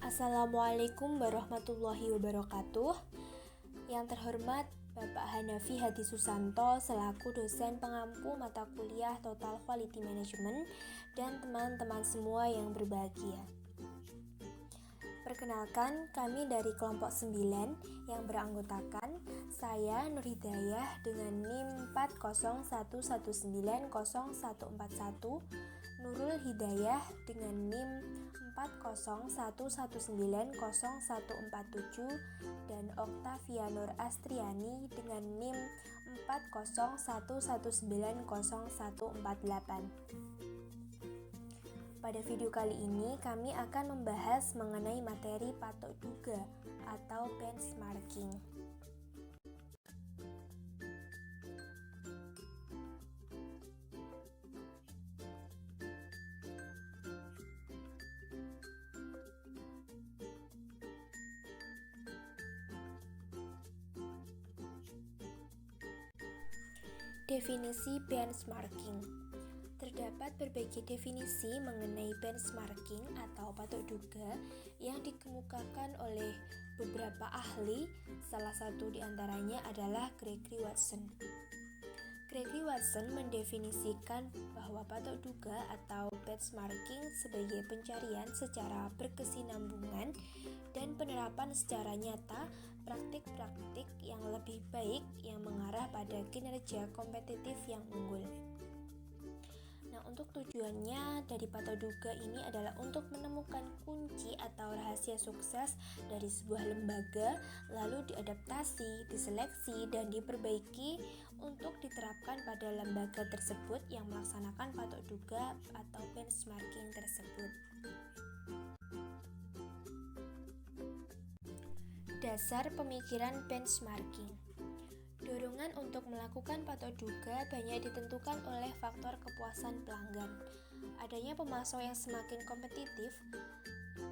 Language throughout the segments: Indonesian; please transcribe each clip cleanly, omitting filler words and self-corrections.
Assalamualaikum warahmatullahi wabarakatuh. Yang terhormat Bapak Hanafi Hadi Susanto selaku dosen pengampu mata kuliah Total Quality Management dan teman-teman semua yang berbahagia. Perkenalkan, kami dari kelompok 9 yang beranggotakan saya Nur Hidayah dengan NIM 401190141, Nurul Hidayah dengan NIM 401190147, dan Oktavia Nur Astriani dengan NIM 401190148. Pada video kali ini kami akan membahas mengenai materi patok duga atau benchmarking. Definisi benchmarking. Terdapat berbagai definisi mengenai benchmarking atau patok duga yang dikemukakan oleh beberapa ahli. Salah satu di antaranya adalah Gregory Watson. Gregory Watson mendefinisikan bahwa patok duga atau benchmarking sebagai pencarian secara berkesinambungan dan penerapan secara nyata praktik-praktik yang lebih baik yang mengarah pada kinerja kompetitif yang unggul. Nah, untuk tujuannya dari patok duga ini adalah untuk menemukan kunci atau rahasia sukses dari sebuah lembaga, lalu diadaptasi, diseleksi, dan diperbaiki untuk diterapkan pada lembaga tersebut yang melaksanakan patok duga atau benchmarking tersebut. Dasar pemikiran benchmarking. Dorongan untuk melakukan patok duga banyak ditentukan oleh faktor kepuasan pelanggan. Adanya pemasok yang semakin kompetitif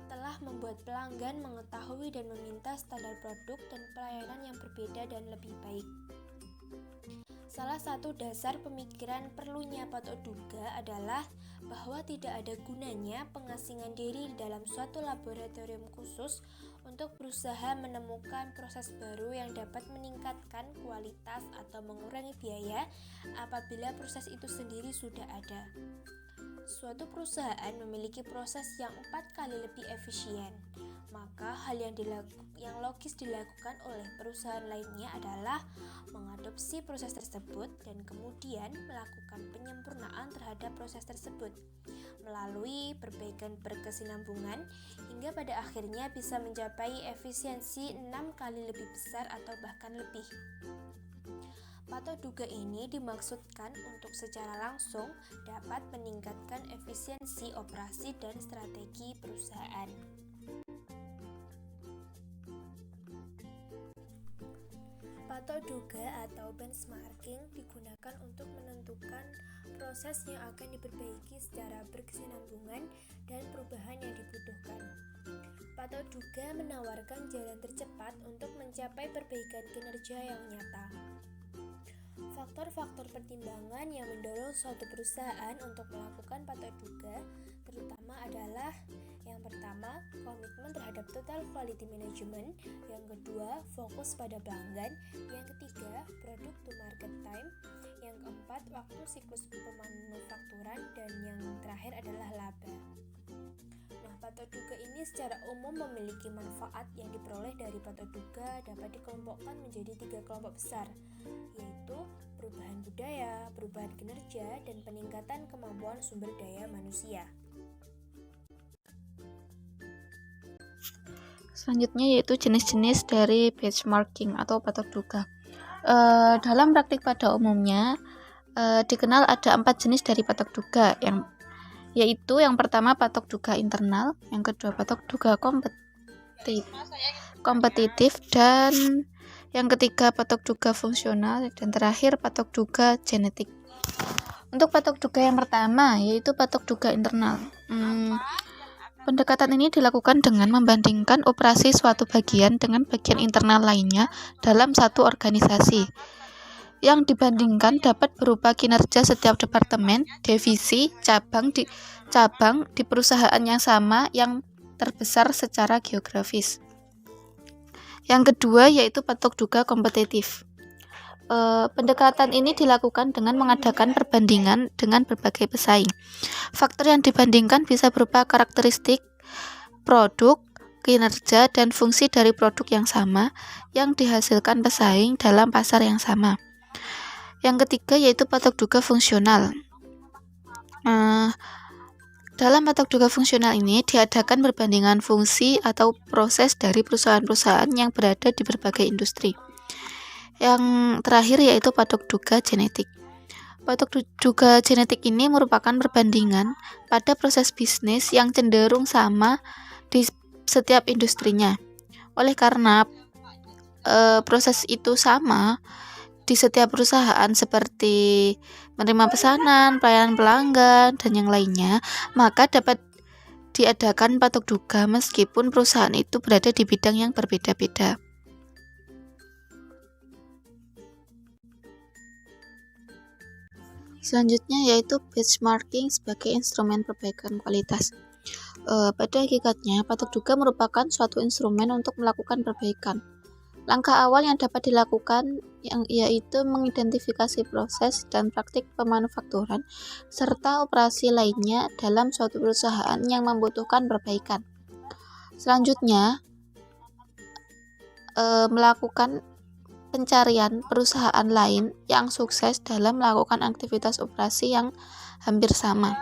telah membuat pelanggan mengetahui dan meminta standar produk dan pelayanan yang berbeda dan lebih baik. Salah satu dasar pemikiran perlunya patok duga adalah bahwa tidak ada gunanya pengasingan diri di dalam suatu laboratorium khusus untuk berusaha menemukan proses baru yang dapat meningkatkan kualitas atau mengurangi biaya apabila proses itu sendiri sudah ada. Suatu perusahaan memiliki proses yang 4 kali lebih efisien, maka hal yang logis dilakukan oleh perusahaan lainnya adalah mengadopsi proses tersebut dan kemudian melakukan penyempurnaan terhadap proses tersebut melalui perbaikan berkesinambungan hingga pada akhirnya bisa mencapai efisiensi 6 kali lebih besar atau bahkan lebih. Patok duga ini dimaksudkan untuk secara langsung dapat meningkatkan efisiensi operasi dan strategi perusahaan. Patok duga atau benchmarking digunakan untuk menentukan proses yang akan diperbaiki secara berkesinambungan dan perubahan yang dibutuhkan. Patok duga menawarkan jalan tercepat untuk mencapai perbaikan kinerja yang nyata. Faktor-faktor pertimbangan yang mendorong suatu perusahaan untuk melakukan patok duga terutama adalah: yang pertama, komitmen terhadap total quality management; yang kedua, fokus pada pelanggan; yang ketiga, product to market time; yang keempat, waktu siklus pemanufakturan; dan yang terakhir adalah laba. Nah, patok duga ini secara umum memiliki manfaat yang diperoleh dari patok duga dapat dikelompokkan menjadi 3 kelompok besar, yaitu perubahan budaya, perubahan kinerja, dan peningkatan kemampuan sumber daya manusia. Selanjutnya yaitu jenis-jenis dari benchmarking atau patok duga. Dalam praktik pada umumnya dikenal ada 4 jenis dari patok duga, yaitu yang pertama patok duga internal, yang kedua patok duga kompetitif, dan yang ketiga patok duga fungsional, dan terakhir patok duga genetik. Untuk patok duga yang pertama yaitu patok duga internal. Pendekatan ini dilakukan dengan membandingkan operasi suatu bagian dengan bagian internal lainnya dalam satu organisasi. Yang dibandingkan dapat berupa kinerja setiap departemen, divisi, cabang di perusahaan yang sama yang terbesar secara geografis. Yang kedua yaitu patok duga kompetitif. Pendekatan ini dilakukan dengan mengadakan perbandingan dengan berbagai pesaing. Faktor yang dibandingkan bisa berupa karakteristik produk, kinerja, dan fungsi dari produk yang sama yang dihasilkan pesaing dalam pasar yang sama. Yang ketiga yaitu patok duga fungsional. Dalam patok duga fungsional ini diadakan perbandingan fungsi atau proses dari perusahaan-perusahaan yang berada di berbagai industri. Yang terakhir yaitu patok duga genetik. Patok duga genetik ini merupakan perbandingan pada proses bisnis yang cenderung sama di setiap industrinya. Oleh karena proses itu sama di setiap perusahaan seperti menerima pesanan, pelayanan pelanggan, dan yang lainnya, maka dapat diadakan patok duga meskipun perusahaan itu berada di bidang yang berbeda-beda. Selanjutnya yaitu benchmarking sebagai instrumen perbaikan kualitas. Pada hakikatnya, patok duga merupakan suatu instrumen untuk melakukan perbaikan. Langkah awal yang dapat dilakukan yaitu mengidentifikasi proses dan praktik pemanufakturan serta operasi lainnya dalam suatu perusahaan yang membutuhkan perbaikan. Selanjutnya, melakukan pencarian perusahaan lain yang sukses dalam melakukan aktivitas operasi yang hampir sama.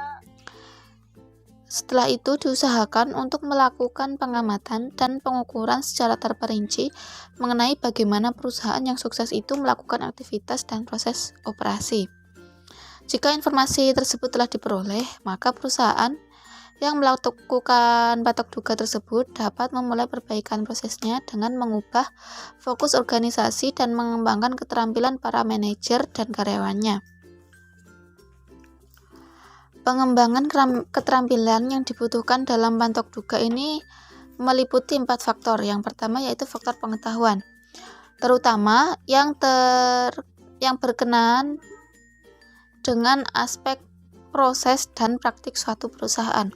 Setelah itu diusahakan untuk melakukan pengamatan dan pengukuran secara terperinci mengenai bagaimana perusahaan yang sukses itu melakukan aktivitas dan proses operasi. Jika informasi tersebut telah diperoleh, maka perusahaan yang melakukan patok duga tersebut dapat memulai perbaikan prosesnya dengan mengubah fokus organisasi dan mengembangkan keterampilan para manajer dan karyawannya. Pengembangan keterampilan yang dibutuhkan dalam patok duga ini meliputi 4 faktor. Yang pertama yaitu faktor pengetahuan, terutama yang berkenaan dengan aspek proses dan praktik suatu perusahaan.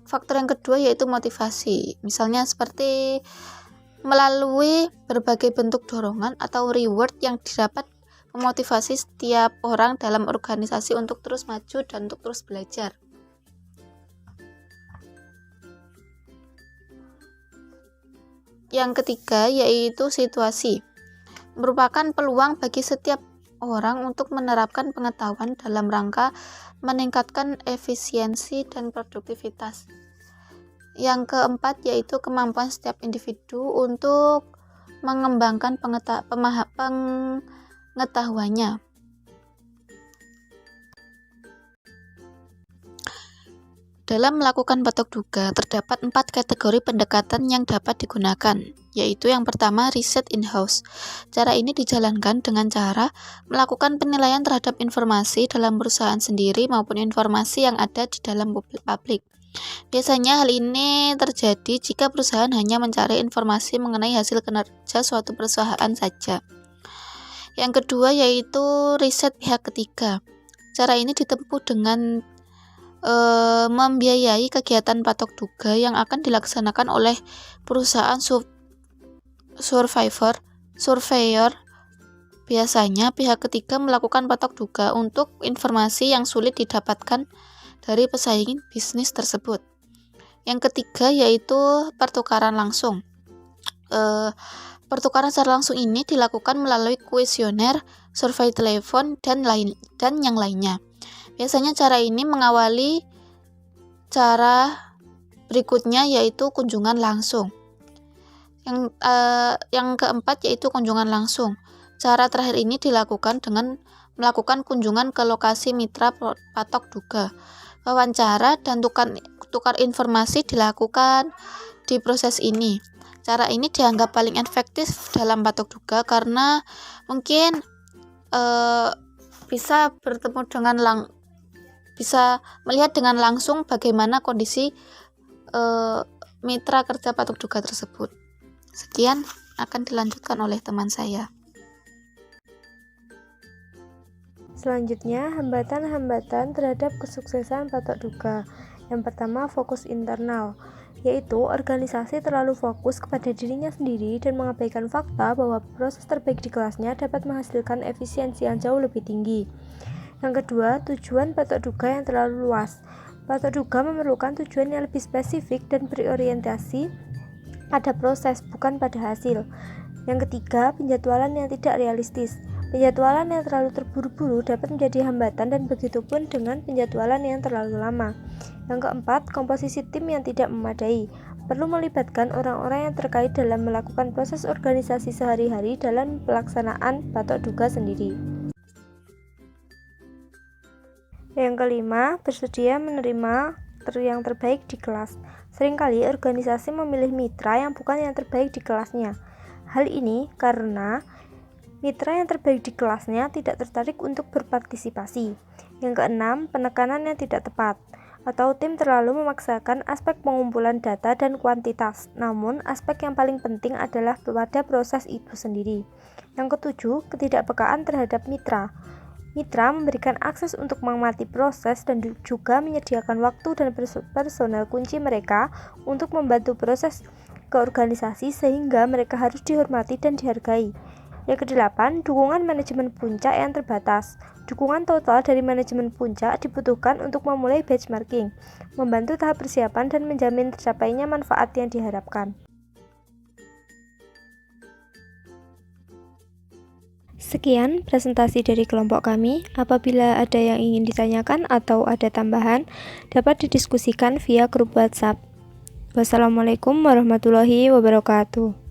Faktor yang kedua yaitu motivasi, misalnya seperti melalui berbagai bentuk dorongan atau reward yang didapat memotivasi setiap orang dalam organisasi untuk terus maju dan untuk terus belajar. Yang ketiga yaitu situasi, merupakan peluang bagi setiap orang untuk menerapkan pengetahuan dalam rangka meningkatkan efisiensi dan produktivitas. Yang keempat yaitu kemampuan setiap individu untuk mengembangkan pengetahuannya. Dalam melakukan patok duga, terdapat 4 kategori pendekatan yang dapat digunakan, yaitu yang pertama riset in-house. Cara ini dijalankan dengan cara melakukan penilaian terhadap informasi dalam perusahaan sendiri maupun informasi yang ada di dalam publik. Biasanya hal ini terjadi jika perusahaan hanya mencari informasi mengenai hasil kinerja suatu perusahaan saja. Yang kedua yaitu riset pihak ketiga. Cara ini ditempuh dengan membiayai kegiatan patok duga yang akan dilaksanakan oleh perusahaan surveyor. Biasanya pihak ketiga melakukan patok duga untuk informasi yang sulit didapatkan dari pesaing bisnis tersebut. Yang ketiga yaitu pertukaran langsung. Pertukaran secara langsung ini dilakukan melalui kuesioner, survei telepon, dan yang lainnya. Biasanya cara ini mengawali cara berikutnya yaitu kunjungan langsung. Yang keempat yaitu kunjungan langsung. Cara terakhir ini dilakukan dengan melakukan kunjungan ke lokasi mitra patok duga. Wawancara dan tukar informasi dilakukan di proses ini. Cara ini dianggap paling efektif dalam patok duga karena mungkin bisa bertemu dengan bisa melihat dengan langsung bagaimana kondisi mitra kerja patok duga tersebut. Sekian akan dilanjutkan oleh teman saya. Selanjutnya, hambatan-hambatan terhadap kesuksesan patok duga. Yang pertama, fokus internal, yaitu organisasi terlalu fokus kepada dirinya sendiri dan mengabaikan fakta bahwa proses terbaik di kelasnya dapat menghasilkan efisiensi yang jauh lebih tinggi. Yang kedua, tujuan patok duga yang terlalu luas. Patok duga memerlukan tujuan yang lebih spesifik dan berorientasi pada proses, bukan pada hasil. Yang ketiga, penjadwalan yang tidak realistis. Penjadwalan yang terlalu terburu-buru dapat menjadi hambatan dan begitu pun dengan penjadwalan yang terlalu lama. Yang keempat, komposisi tim yang tidak memadai. Perlu melibatkan orang-orang yang terkait dalam melakukan proses organisasi sehari-hari dalam pelaksanaan patok duga sendiri. Yang kelima, bersedia menerima yang terbaik di kelas. Seringkali organisasi memilih mitra yang bukan yang terbaik di kelasnya. Hal ini karena mitra yang terbaik di kelasnya tidak tertarik untuk berpartisipasi. Yang keenam, penekanan yang tidak tepat, atau tim terlalu memaksakan aspek pengumpulan data dan kuantitas, namun aspek yang paling penting adalah pada proses itu sendiri. Yang ketujuh, ketidakpekaan terhadap mitra. Mitra memberikan akses untuk mengamati proses dan juga menyediakan waktu dan personel kunci mereka untuk membantu proses keorganisasi sehingga mereka harus dihormati dan dihargai. Yang kedelapan, dukungan manajemen puncak yang terbatas. Dukungan total dari manajemen puncak dibutuhkan untuk memulai benchmarking, membantu tahap persiapan dan menjamin tercapainya manfaat yang diharapkan. Sekian presentasi dari kelompok kami. Apabila ada yang ingin ditanyakan atau ada tambahan, dapat didiskusikan via grup WhatsApp. Wassalamualaikum warahmatullahi wabarakatuh.